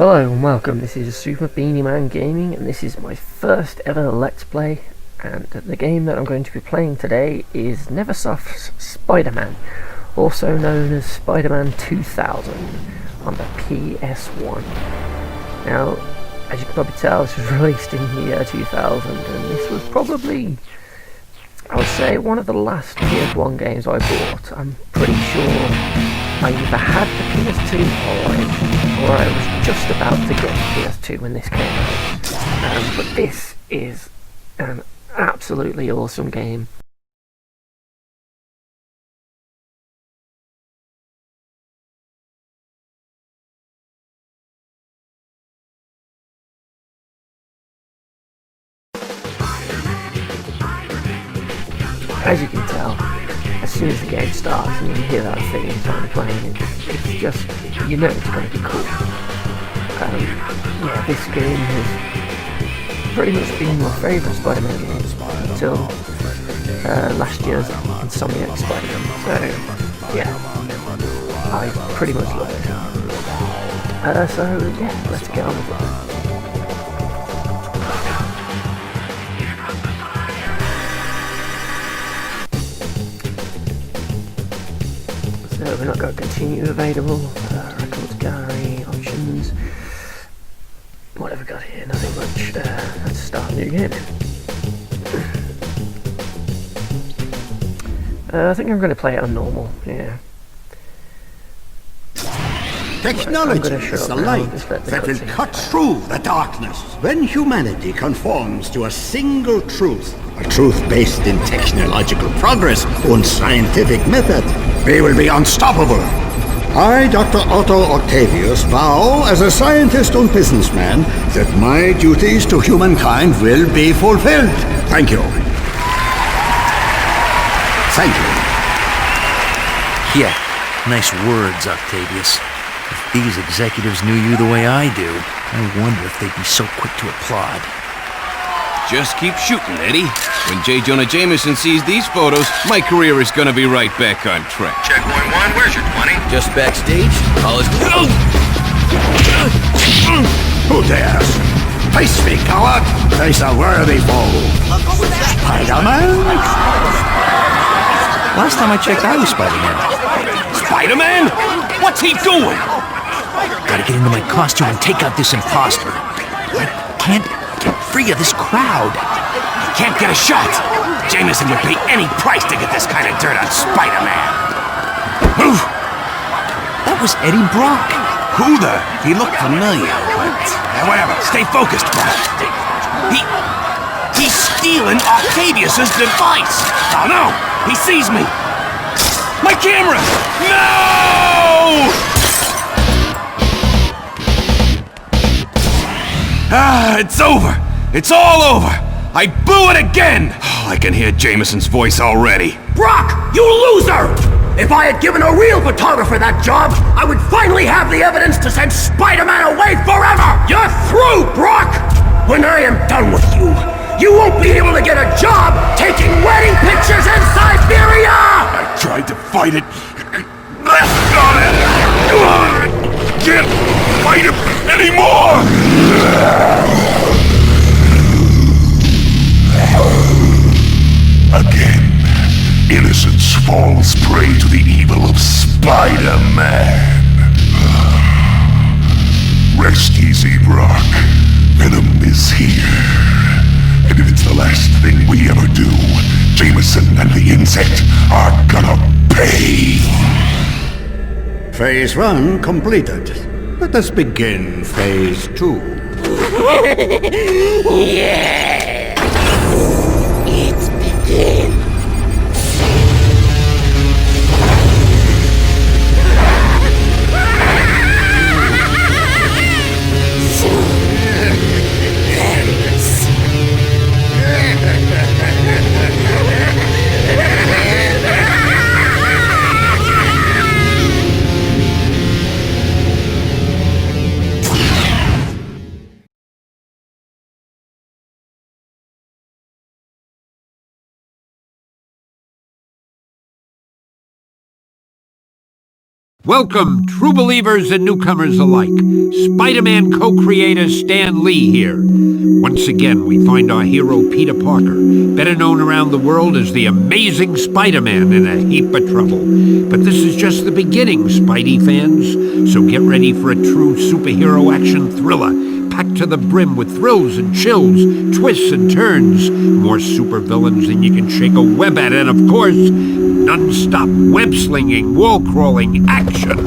Hello and welcome, this is Super Beanie-Man Gaming and this is my first ever Let's Play, and the game that I'm going to be playing today is Neversofts Spider-Man, also known as Spider-Man 2000 on the PS1. Now, as you can probably tell, this was released in the year 2000 and this was probably, I would say, one of the last PS1 games I bought. I'm pretty sure I either had the PS2 or I was just about to get the PS2 when this came out. But this is an absolutely awesome game. As you can tell, as soon as the game starts and you hear that theme song playing, it's just, you know it's going to be cool. Yeah, this game has pretty much been my favourite Spider-Man game until last year's Insomniac Spider-Man, so yeah, I pretty much love it. So yeah, let's get on with it. So we've not got continue available, records gallery, options. What have we got here? Nothing much. Let's start a new game. I think I'm going to play it on normal, yeah. Technology is the light that will cut through the darkness. When humanity conforms to a single truth, a truth based in technological progress and scientific method, we will be unstoppable. I, Dr. Otto Octavius, vow as a scientist and businessman that my duties to humankind will be fulfilled. Thank you. Thank you. Yeah, nice words, Octavius. If these executives knew you the way I do, I wonder if they'd be so quick to applaud. Just keep shooting, Eddie. When J. Jonah Jameson sees these photos, my career is gonna be right back on track. Checkpoint 1, where's your 20? Just backstage, all is... Who dares? Face me, coward! Face a worthy foe. Spider-Man? Last time I checked, I was Spider-Man. Spider-Man? What's he doing? Gotta get into my costume and take out this imposter. I can't get free of this crowd. Can't get a shot. Jameson would pay any price to get this kind of dirt on Spider-Man. Move! That was Eddie Brock. Who the? He looked familiar, but... whatever, stay focused, Brock. He's stealing Octavius's device. Oh no, he sees me. My camera! No! It's over. It's all over. I blew it again! Oh, I can hear Jameson's voice already. Brock, you loser! If I had given a real photographer that job, I would finally have the evidence to send Spider-Man away forever! You're through, Brock! When I am done with you, you won't be able to get a job taking wedding pictures in Siberia! I tried to fight it. I can't fight it anymore! Again, innocence falls prey to the evil of Spider-Man. Rest easy, Brock. Venom is here. And if it's the last thing we ever do, Jameson and the insect are gonna pay. Phase 1 completed. Let us begin Phase 2. Yeah! It's begin. Welcome, true believers and newcomers alike. Spider-Man co-creator Stan Lee here. Once again, we find our hero Peter Parker, better known around the world as the Amazing Spider-Man, in a heap of trouble. But this is just the beginning, Spidey fans. So get ready for a true superhero action thriller, packed to the brim with thrills and chills, twists and turns, more supervillains than you can shake a web at, and of course, non-stop web-slinging, wall-crawling action.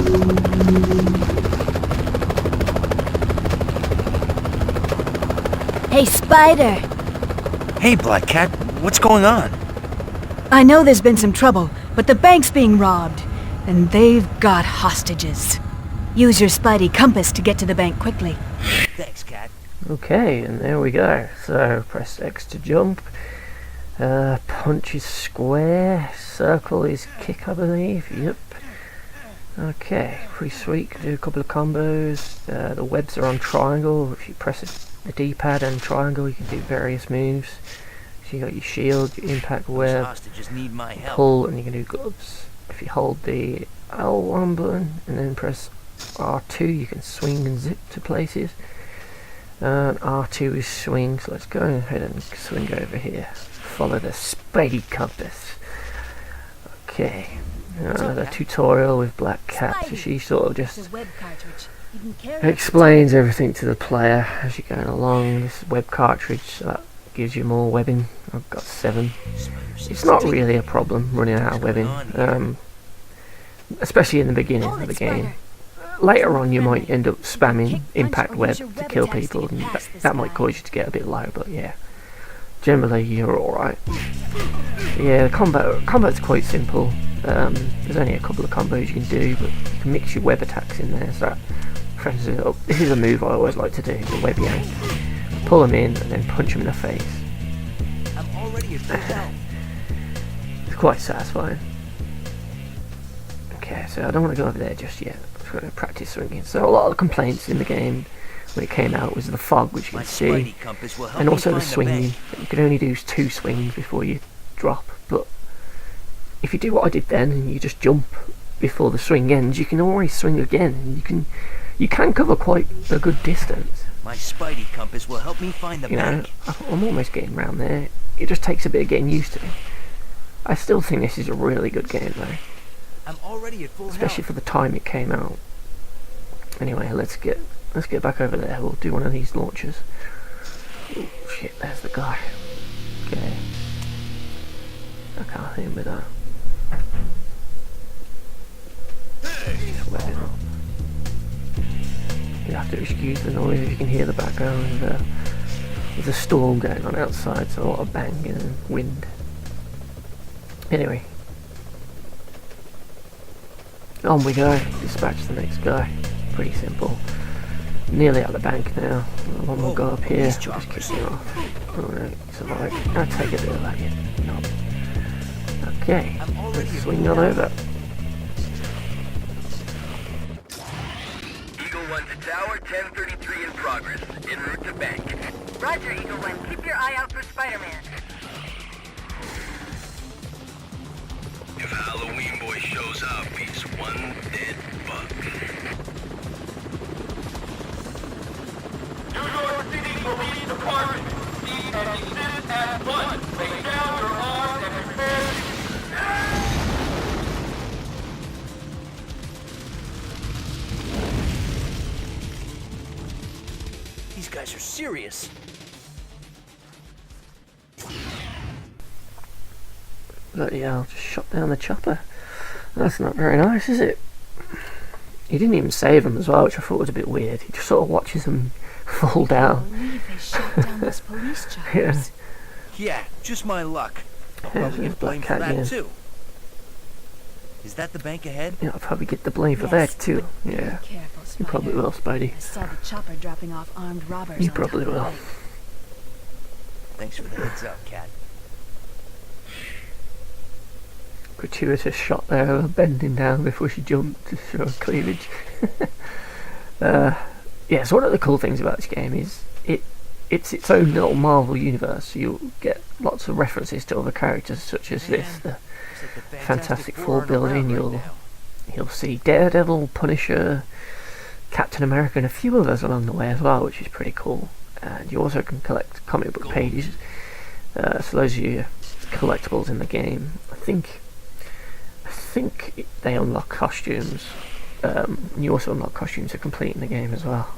Hey, Spider! Hey, Black Cat, what's going on? I know there's been some trouble, but the bank's being robbed, and they've got hostages. Use your Spidey compass to get to the bank quickly. Thanks, Cat. Okay, and there we go. So, press X to jump. Punch is square. Circle is kick, I believe. Yep. Okay, pretty sweet. Can do a couple of combos. The webs are on triangle. If you press the D-pad and triangle, you can do various moves. So you got your shield, your impact web, pull, and you can do gloves. If you hold the L1 button and then press R2, you can swing and zip to places. R2 is swing, so let's go ahead and swing over here. Follow the Spidey compass. Okay, another tutorial with Black Cat. So she sort of just explains everything to the player as you're going along. This web cartridge, so that gives you more webbing. I've got 7. It's not really a problem running out of webbing, especially in the beginning of the game. Later on you might end up spamming impact web to kill people, and that might cause you to get a bit low, but yeah, generally you're alright. Yeah, the combat's quite simple. There's only a couple of combos you can do, but you can mix your web attacks in there, so that freshes it up. This is a move I always like to do, the web yank. Pull them in and then punch them in the face. It's quite satisfying. Okay, so I don't want to go over there just yet. I'm just going to practice swinging. So a lot of the complaints in the game when it came out was the fog, which you can see, and also the swinging. You can only do 2 swings before you drop, but if you do what I did then and you just jump before the swing ends, you can always swing again, and you can cover quite a good distance. My Spidey compass will help me find the bank. I'm almost getting around there. It just takes a bit of getting used to. I still think this is a really good game though. I'm already at full especially for the time it came out. Anyway, let's get back over there. We'll do one of these launches. Oh shit, there's the guy. Okay. I can't hit him with that. Just web it up. You have to excuse the noise if you can hear the background. There's a storm going on outside, so a lot of banging and wind. Anyway. On we go. Dispatch the next guy. Pretty simple. Nearly at the bank now. One more go up here. Just kick him off. Oh no, it's alright. I'll take a bit of that, yeah. No. Okay. Let's swing on over. Eagle 1 to tower, 1033 in progress. En route to bank. Roger, Eagle 1. Keep your eye out for Spider-Man. If Halloween boy shows up, he's one dead bug. New York City Police Department. Cease and desist at once. Lay down your arms and prepare. These guys are serious. Bloody hell, just shot down the chopper. That's not very nice, is it? He didn't even save them as well, which I thought was a bit weird. He just sort of watches them fall down. I believe they shot down those police choppers. Yeah, just my luck. I'll Yeah, probably get blamed for Black Cat that again. too. Is that the bank ahead? Yeah, I'll probably get the blame for Yes, that too. but be Yeah, careful, you Spider. probably will, Spidey. I saw the chopper dropping off armed robbers. You on probably top of the will. lake. Thanks for the heads up, Cat. Gratuitous shot there of her bending down before she jumped to show her cleavage. Yeah, so one of the cool things about this game is it's its own little Marvel universe. So you'll get lots of references to other characters such as this, the It's like the Fantastic Four are building. around right You'll now. you'll see Daredevil, Punisher, Captain America, and a few others along the way as well, which is pretty cool. And you also can collect comic book pages, so those are your collectibles in the game. I think they unlock costumes. You also unlock costumes to complete in the game as well.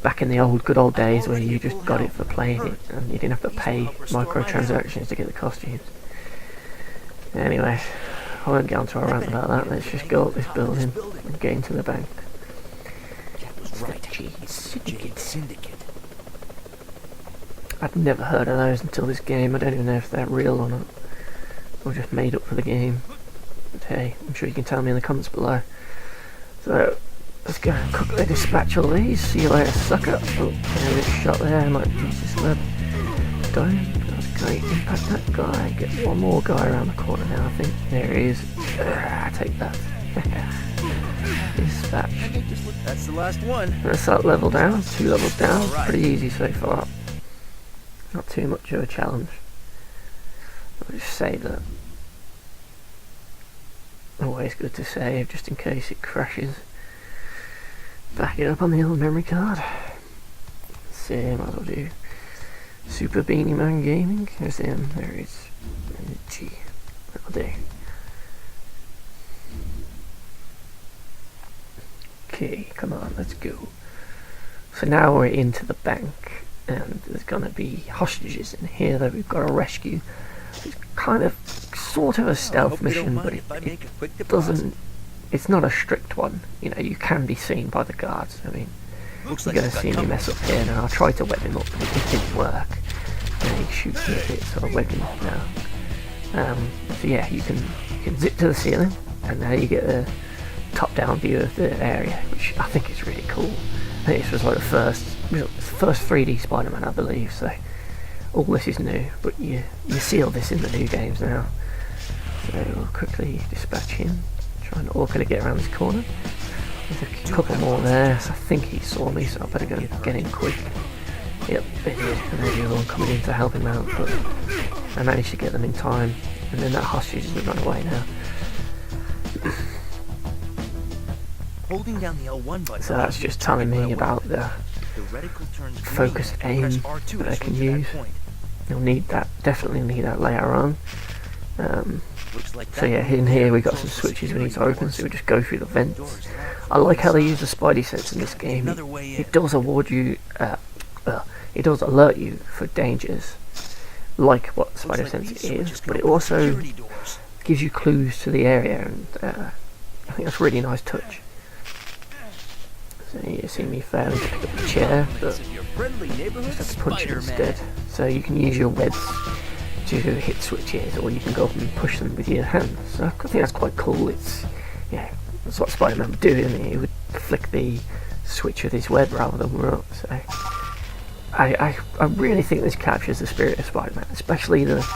Back in the good old days where you just got it for playing it and you didn't have to pay microtransactions to get the costumes. Anyway, I won't get onto a rant about that. Let's just go up this building and get into the bank. Syndicate. I'd never heard of those until this game. I don't even know if they're real or not, or just made up for the game. But hey, I'm sure you can tell me in the comments below. So let's go and quickly dispatch all these. See you later, sucker. Oh, there's a shot there. I might use this lead. Don't. That's great. Impact that guy. Get one more guy around the corner now, I think. There he is. Take that. Dispatch. That's the last one. That's that level down. 2 levels down. Pretty easy so far. Not too much of a challenge. I'll just save that. Always good to save, just in case it crashes. Back it up on the old memory card. Same, might as well do Super Beanie-Man Gaming. There's him, there it is. G. That'll do. Okay, come on, let's go. So now we're into the bank, and there's gonna be hostages in here that we've got to rescue. It's kind of, sort of a stealth mission, but it doesn't, it's not a strict one. You know, you can be seen by the guards. I mean, you're going to see me mess up here now. I tried to web him up, but it didn't work. And he shoots me a bit, so I web him up now. So yeah, you can zip to the ceiling, and now you get a top-down view of the area, which I think is really cool. I think this was like the first 3D Spider-Man, I believe, so all this is new, but you see all this in the new games now. So we'll quickly dispatch him, trying to awkwardly get around this corner. There's a couple more there, so I think he saw me, so I better go and get him quick. Yep, they did, and there's the other one coming in to help him out, but I managed to get them in time, and then that hostage has run away now. Holding down the L1 button. So that's just telling me about the focused aim that I can use. You'll need that, definitely need that later on. So yeah, in here we got some switches we need to open, so we just go through the vents. I like how they use the spidey sense in this game. It does award you, it does alert you for dangers, like what spider sense is, but it also gives you clues to the area, and I think that's a really nice touch. So you see me failing to pick up the chair, but just have to punch it instead. So you can use your webs to hit switches, or you can go up and push them with your hands. So I think that's quite cool. It's, yeah, that's what Spider-Man would do, isn't he? He would flick the switch with his web rather than run up. So I really think this captures the spirit of Spider-Man, especially the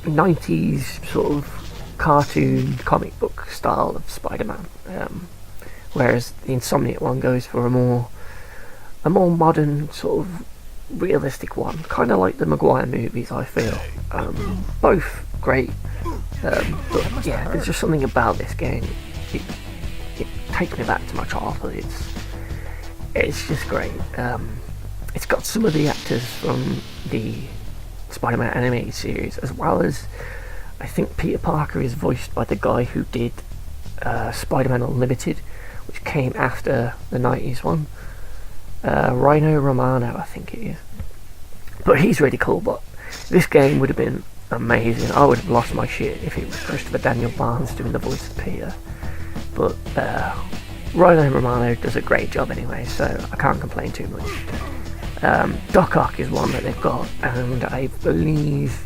90s sort of cartoon comic book style of Spider-Man. Whereas the Insomniac one goes for a more modern sort of realistic one, kind of like the Maguire movies. I feel both great, but yeah, there's just something about this game. It takes me back to my childhood. It's just great. It's got some of the actors from the Spider-Man animated series, as well as I think Peter Parker is voiced by the guy who did Spider-Man Unlimited, which came after the 90s one. Rhino Romano, I think it is. But he's really cool, but this game would have been amazing. I would have lost my shit if it was Christopher Daniel Barnes doing the voice of Peter. But Rhino Romano does a great job anyway, so I can't complain too much. Doc Ock is one that they've got, and I believe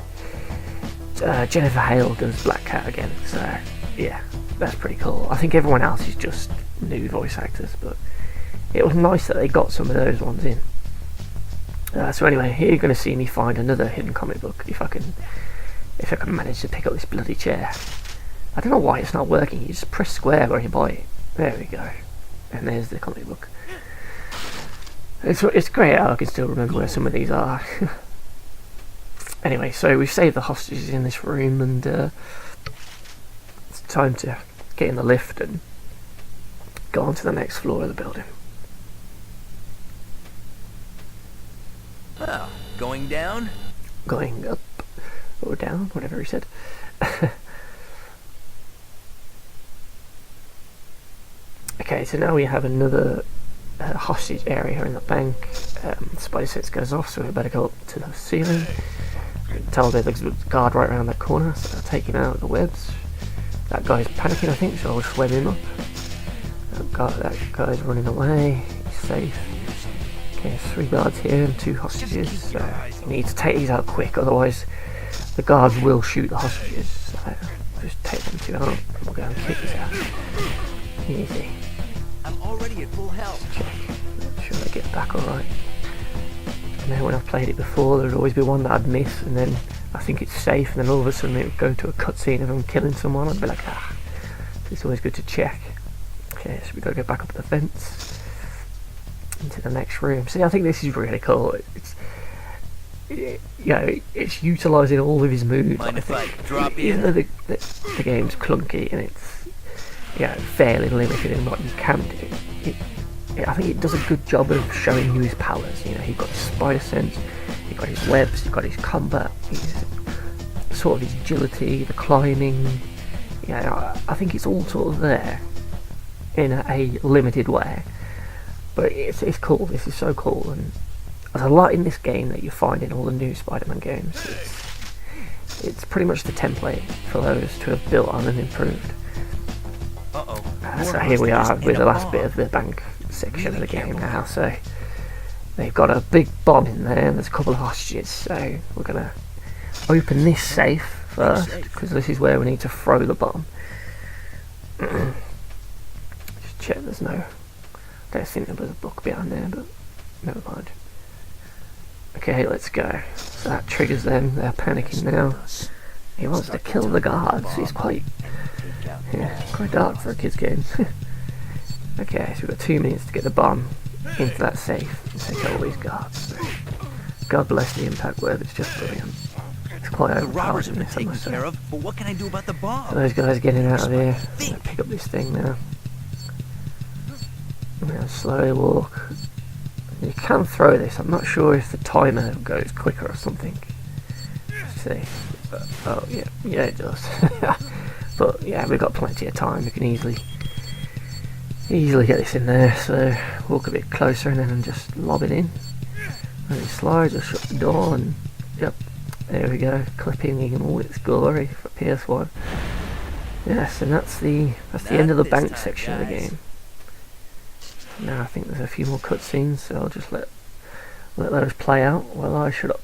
Jennifer Hale does Black Cat again, so yeah, that's pretty cool. I think everyone else is just new voice actors, but it was nice that they got some of those ones in. So anyway, here you're going to see me find another hidden comic book, if I can manage to pick up this bloody chair. I don't know why it's not working. You just press square where you buy it. There we go, and there's the comic book. It's great how I can still remember where some of these are. Anyway, so we've saved the hostages in this room, and it's time to get in the lift and go on to the next floor of the building. Oh, going down? Going up or down, whatever he said. Okay, so now we have another hostage area in the bank. Spider sense goes off, so we better go up to the ceiling. Tell there's a guard right around that corner, so I'll take him out of the webs. That guy's panicking, I think, so I'll just web him up. That guy's running away. He's safe. Okay, 3 guards here and 2 hostages. So we need to take these out quick, otherwise the guards will shoot the hostages. So just take them 2 out and we'll go and kick this out. Easy. I'm already at full health. Check. Make sure I get back alright. And then when I've played it before, there'd always be one that I'd miss, and then I think it's safe, and then all of a sudden it would go to a cutscene of them killing someone. I'd be like, ah. So it's always good to check. Okay, so we gotta go back up the fence into the next room. See, I think this is really cool. It's utilising all of his moves. Mind if I drop in? Even though the game's clunky and it's fairly limited in what you can do, I think it does a good job of showing you his powers. You know, he's got his spider sense, he's got his webs, he's got his combat, his sort of his agility, the climbing. I think it's all sort of there in a limited way. But it's cool. This is so cool, and there's a lot in this game that you find in all the new Spider-Man games. It's pretty much the template for those to have built on and improved. So here we are with the last bit of the bank section of the game now. So they've got a big bomb in there, and there's a couple of hostages. So we're gonna open this safe first, because this is where we need to throw the bomb. Just check there's no... I don't think there was a book behind there, but never mind. Okay, let's go. So that triggers them. They're panicking now. He wants to kill the guards. He's quite dark for a kid's game. Okay, so we've got 2 minutes to get the bomb into that safe and take out all these guards. God bless the impact web. It's just brilliant. It's quite overpowered in this, I must say. But what can I do about the bomb? So those guys getting out of here. I'm going to pick up this thing now. I'm going to slowly walk. You can throw this. I'm not sure if the timer goes quicker or something. Let's see. Oh, yeah, it does. But yeah, we've got plenty of time. We can easily get this in there. So walk a bit closer and then just lob it in. And it slides, just shut the door, and yep, there we go. Clipping in all its glory for PS1. Yes, and that's the end of the bank section of the game. Now I think there's a few more cutscenes, so I'll just let those play out while I shut up.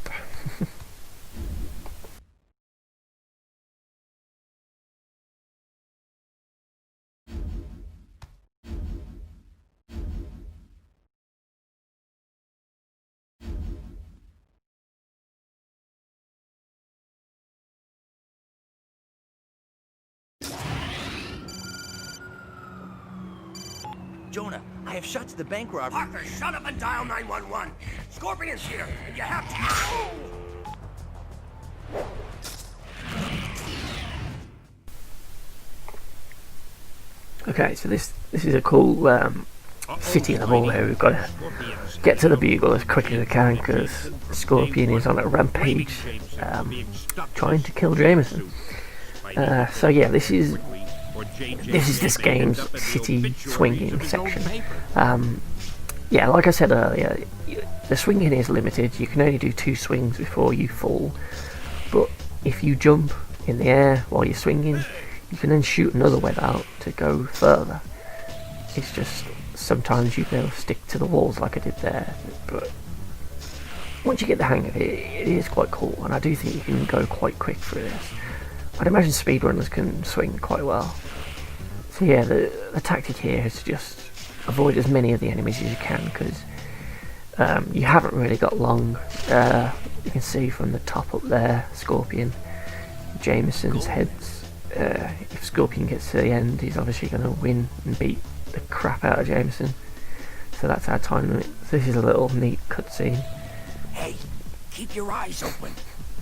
Jonah, I have shot to the bank robber. Parker, shut up and dial 911. Scorpion's here, and you have to... Okay, so this is a cool city level where we've got to get to the Bugle as quick as we can, because Scorpion is on a rampage trying to kill Jameson. So yeah, this is this game's city swinging section. Yeah, like I said earlier, the swinging is limited. You can only do 2 swings before you fall, but if you jump in the air while you're swinging, you can then shoot another web out to go further. It's just sometimes you will stick to the walls like I did there, but once you get the hang of it, it is quite cool, and I do think you can go quite quick through this. I'd imagine speedrunners can swing quite well. So yeah, the tactic here is to just avoid as many of the enemies as you can, because you haven't really got long. You can see from the top up there, Scorpion, Jameson's heads. If Scorpion gets to the end, he's obviously going to win and beat the crap out of Jameson. So that's our time limit. So this is a little neat cutscene. Hey, keep your eyes open.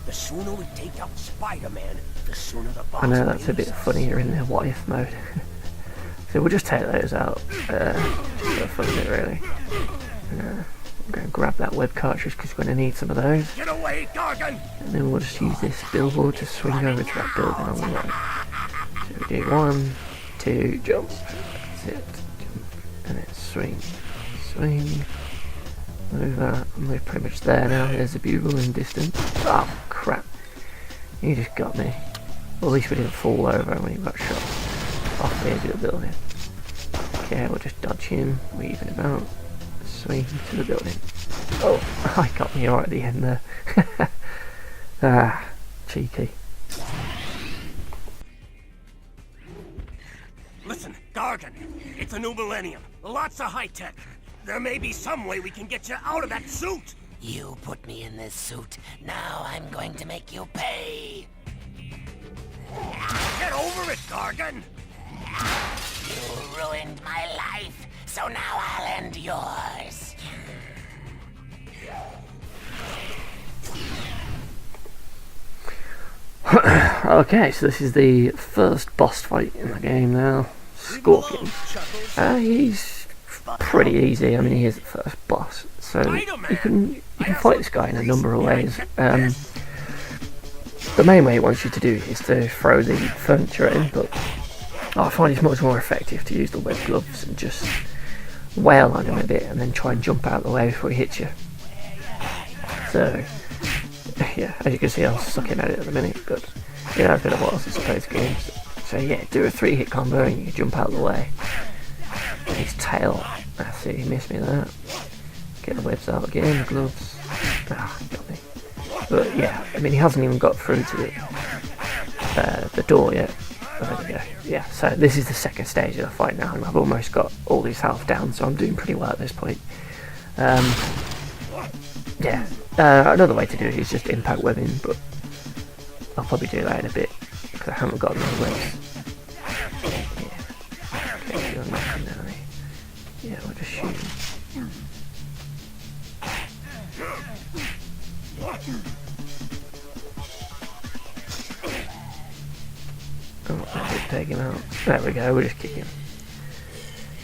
The sooner we take out Spider-Man, the sooner the boss... I know that's a bit funnier in the what if mode. So we'll just take those out, just for fun of it really. I'm going to grab that web cartridge because we're going to need some of those. Get away, Gargan! And then we'll just use this billboard to swing over to that building on the right. So we do 1, 2, jump. That's it. Jump. And then swing. Swing. Move that. And we're pretty much there now. There's a bugle in distance. Oh, crap. You just got me. Well, at least we didn't fall over when he got shot off the edge of the building. Okay, we'll just dodge him, weave him out, swing to the building. Oh, I got me right at the end there. Ah, cheeky. Listen, Gargan, it's a new millennium. Lots of high-tech. There may be some way we can get you out of that suit. You put me in this suit. Now I'm going to make you pay. Get over it, Gargan. You ruined my life, so now I'll end yours. Okay, so this is the first boss fight in the game now. Scorpion. He's pretty easy. I mean, he is the first boss, so you can fight this guy in a number of ways. The main way he wants you to do is to throw the furniture in, but I find it's much more effective to use the web gloves and just wail on him a bit and then try and jump out of the way before he hits you. So, yeah, as you can see I'm sucking at it at the minute, but yeah, it's been a while since I played this game. So yeah, do a 3-hit combo and you jump out of the way. And his tail, I see, he missed me there. Get the webs out again, the gloves. Ah, got me. But yeah, I mean he hasn't even got through to the door yet. Oh, there we go. Yeah, so this is the second stage of the fight now, and I've almost got all his health down, so I'm doing pretty well at this point. Yeah, another way to do it is just impact webbing, but I'll probably do that in a bit because I haven't got enough webs. Yeah, okay, you're knocking now. Yeah, we'll just shoot him. Oh, that did take him out. There we go, we'll just kick him.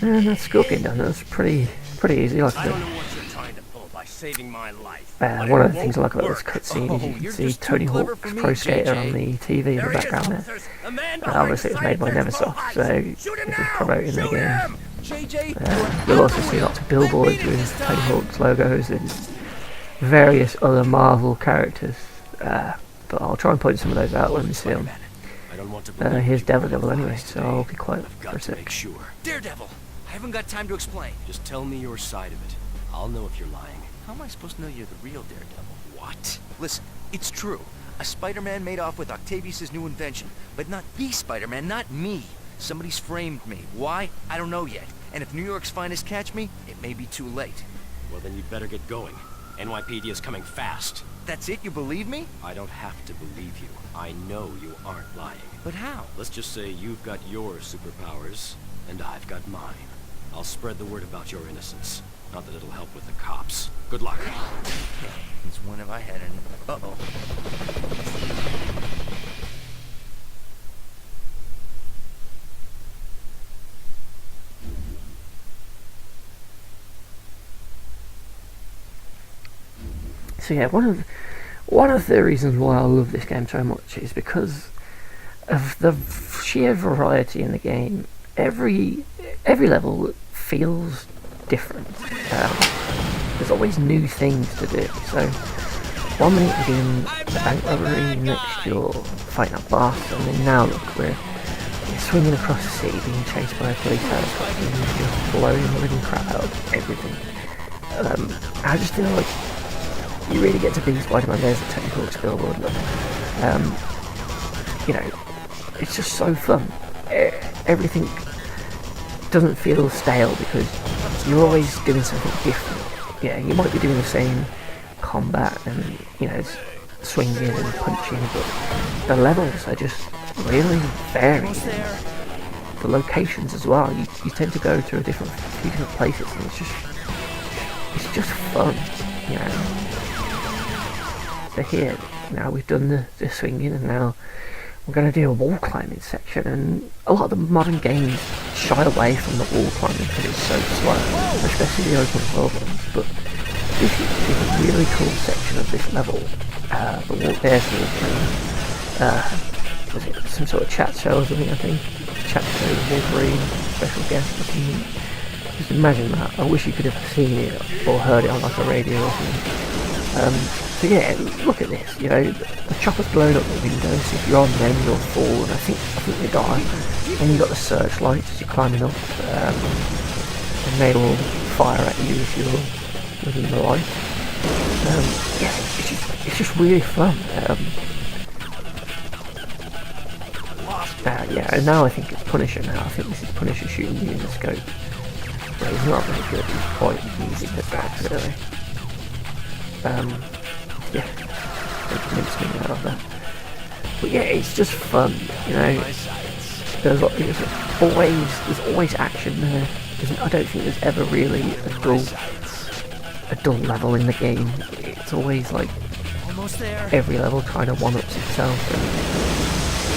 And that's Scorpion done. That's pretty easy, like I said. One of the things I like about this cutscene is you can see Tony Hawk's Pro Skater on the TV in the background there. Obviously it's made by Neversofts, so this is promoting their game. You'll also see lots of billboards with Tony Hawk's logos and various other Marvel characters, but I'll try and point some of those out when we see them. Here's Daredevil anyway, so I'll be quiet for a sec. Daredevil! I haven't got time to explain. Just tell me your side of it. I'll know if you're lying. How am I supposed to know you're the real Daredevil? What? Listen, it's true. A Spider-Man made off with Octavius' new invention, but not the Spider-Man, not me. Somebody's framed me. Why? I don't know yet. And if New York's finest catch me, it may be too late. Well, then you'd better get going. NYPD is coming fast. That's it? You believe me? I don't have to believe you. I know you aren't lying. But how? Let's just say you've got your superpowers, and I've got mine. I'll spread the word about your innocence. Not that it'll help with the cops. Good luck. Since when have I had an... Uh-oh. So yeah, one of the reasons why I love this game so much is because of the sheer variety in the game. Every level feels different. There's always new things to do. So one minute you're doing a bank robbery, next you're fighting a boss, and then now look, we're swinging across the city, being chased by a police helicopter, and you're just blowing the living crap out of everything. I just feel like you really get to be Spider-Man. There's a technical billboard, look. You know, it's just so fun. Everything doesn't feel stale because you're always doing something different. Yeah, you might be doing the same combat and, you know, swinging and punching, but the levels are just really varied. The locations as well. You tend to go to a few different places, and it's just fun, you know. So here, now we've done the swinging, and now we're going to do a wall climbing section, and a lot of the modern games shy away from the wall climbing because it's so slow, especially the open world ones, but this is a really cool section of this level. The wall, there's the wall climbing. Was it some sort of chat show or something, I think? Chat show with Wolverine, special guest or something. Just imagine that. I wish you could have seen it or heard it on like a radio or something. So yeah, look at this, you know, the chopper's blown up the windows, if you're on them you'll fall, and I think you die. And you've got the searchlights as you're climbing up, and they will fire at you if you're within the light. Yeah, it's just really fun. Yeah, and now I think it's Punisher now. I think this is Punisher shooting you in the scope. But he's not very good, he's quite easy to back, really. Yeah, don't convince me out of that. But yeah, it's just fun, you know. There's always action there. I don't think there's ever really a dull level in the game. It's always like every level kind of one-ups itself. And,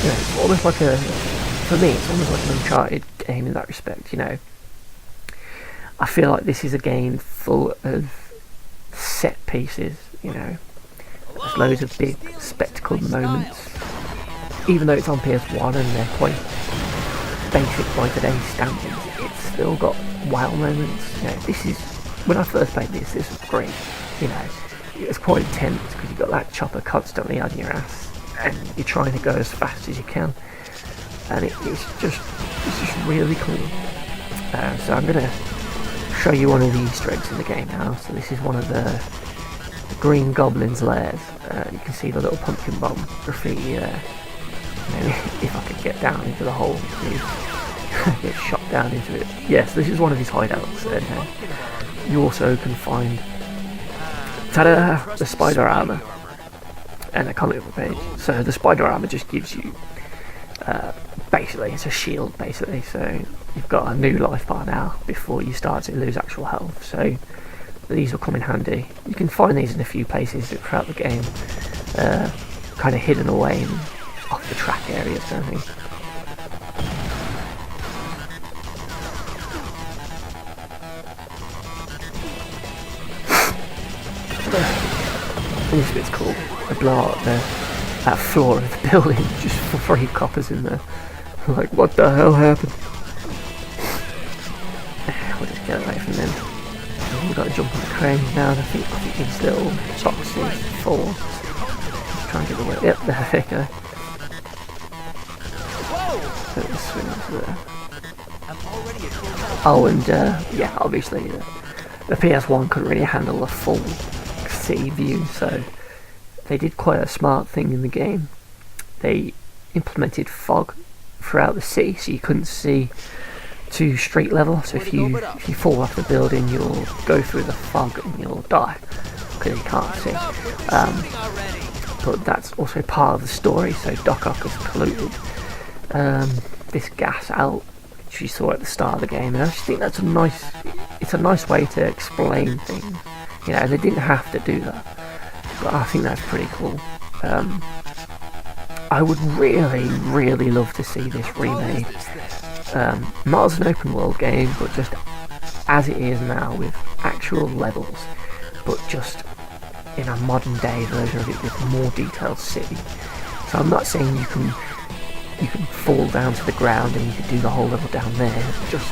you know, it's almost like for me, it's almost like an Uncharted game in that respect, you know. I feel like this is a game full of set pieces, you know. There's loads of big spectacle moments. Even though it's on PS1 and they're quite basic by today's standards, it's still got wow moments. You know, this is, when I first played this was great, you know. It was quite intense because you've got that chopper constantly on your ass and you're trying to go as fast as you can, and it's just really cool. So I'm gonna show you one of the Easter eggs in the game now. So this is one of the Green Goblin's lairs. You can see the little pumpkin bomb graffiti there. Maybe if I could get down into the hole, get shot down into it. Yes, this is one of his hideouts, and you also can find ta-da, the spider armor and a comic book page. So the spider armor just gives you basically, it's a shield basically, so you've got a new life bar now before you start to lose actual health, so these will come in handy. You can find these in a few places throughout the game, kind of hidden away in off the track areas kind of thing. This bit's cool. I blow out that floor of the building just for 3 coppers in there. Like, what the hell happened? We'll just get away from them. We've got to jump on the crane now, and I think these little boxes fall. Just try and get away. Yep, there we go. Swing up there. Oh, and yeah, obviously the PS1 couldn't really handle the full city view, so they did quite a smart thing in the game. They implemented fog throughout the city, so you couldn't see to street level. So if you fall off the building, you'll go through the fog and you'll die because you can't see. But that's also part of the story. So Doc Ock has polluted this gas out, which you saw at the start of the game, and I just think that's a nice way to explain things. You know, they didn't have to do that, but I think that's pretty cool. I would really love to see this remade, not as an open world game, but just as it is now with actual levels, but just in a modern day version of it with more detailed city. So I'm not saying you can fall down to the ground and you can do the whole level down there. Just,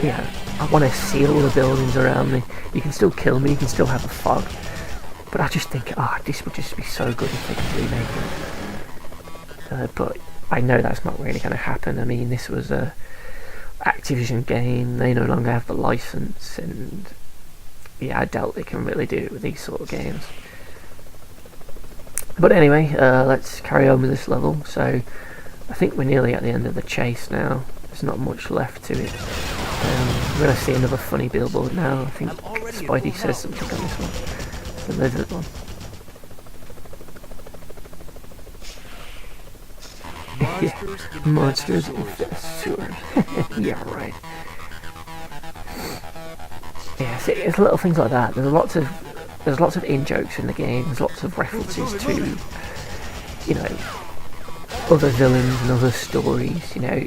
you know, I want to see all the buildings around me. You can still kill me, you can still have a fog, but I just think, this would just be so good if they could remake it. But I know that's not really going to happen. I mean, this was a Activision game, they no longer have the license, and yeah, I doubt they can really do it with these sort of games. But anyway, let's carry on with this level. So I think we're nearly at the end of the chase now. There's not much left to it. We're going to see another funny billboard now. I think Spidey says something on this one. The lizard one. Yeah, monsters in the sewer. Yeah, right. Yeah, see, it's little things like that. There's lots of in-jokes in the game. There's lots of references to, you know, other villains and other stories. You know,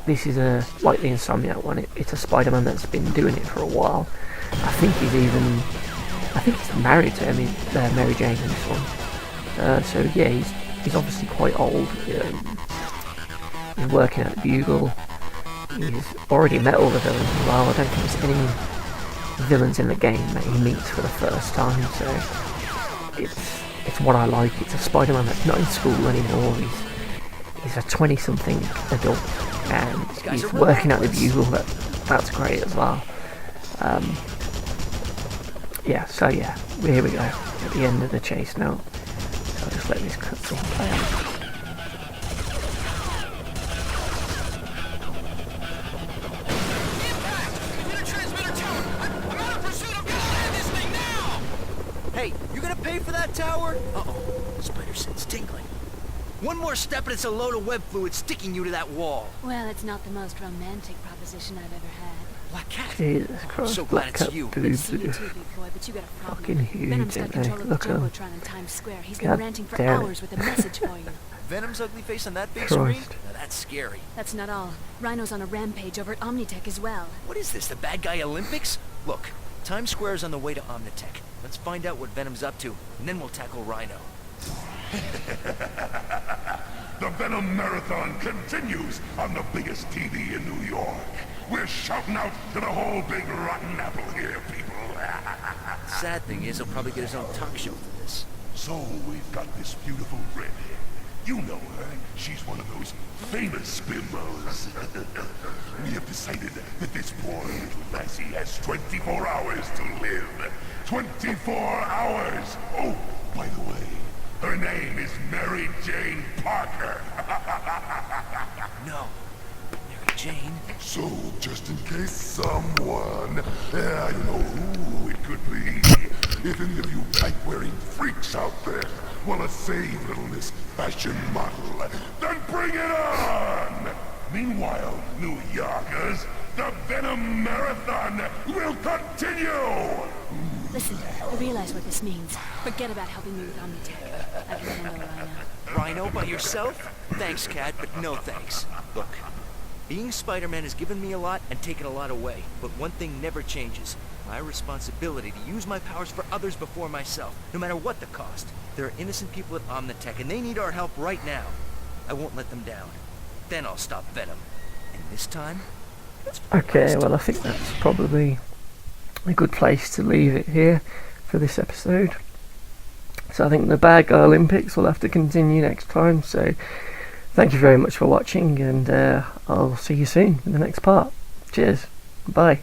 this is like the Insomniac one. It's a Spider-Man that's been doing it for a while. I think he's married to Mary Jane in this one. So yeah, he's obviously quite old. He's working at the Bugle. He's already met all the villains as well. I don't think there's any villains in the game that he meets for the first time. So it's what I like. It's a Spider-Man that's not in school anymore. He's a 20-something adult, and he's working at the Bugle. That's great as well. Yeah, so yeah, here we go, at the end of the chase now. So I'll just let this cutscene play out. Hey, you gonna pay for that tower? Uh-oh, spider sense tingling. One more step and it's a load of web fluid sticking you to that wall. Well, it's not the most romantic proposition I've ever had. Black Cat. Jesus Christ, so Black Cat boobs are just fucking huge, aren't they? Look at him. He's been ranting for hours with a message for you. Venom's ugly face on that big screen? Now that's scary. That's not all. Rhino's on a rampage over at Omnitech as well. What is this, the bad guy Olympics? Look, Times Square's on the way to Omnitech. Let's find out what Venom's up to, and then we'll tackle Rhino. The Venom Marathon continues on the biggest TV in New York. We're shouting out to the whole big rotten apple here, people. Sad thing is, he'll probably get his own talk show for this. So we've got this beautiful redhead. You know her. She's one of those famous bimbos. We have decided that this poor little lassie has 24 hours to live. 24 hours! Oh, by the way, her name is Mary Jane Parker. No. Mary Jane? So, just in case someone, I don't know who it could be, if any of you kite-wearing freaks out there want to save little Miss Fashion Model, then bring it on! Meanwhile, New Yorkers, the Venom Marathon will continue! Listen, I realize what this means. Forget about helping me with Omnitech. I can handle Rhino. Rhino by yourself? Thanks, Cat, but no thanks. Look, being Spider-Man has given me a lot and taken a lot away, but one thing never changes. My responsibility to use my powers for others before myself, no matter what the cost. There are innocent people at Omnitech, and they need our help right now. I won't let them down. Then I'll stop Venom. And this time... Okay, well I think that's probably a good place to leave it here for this episode. So I think the Bad Guy Olympics will have to continue next time, so thank you very much for watching, and I'll see you soon in the next part. Cheers, bye.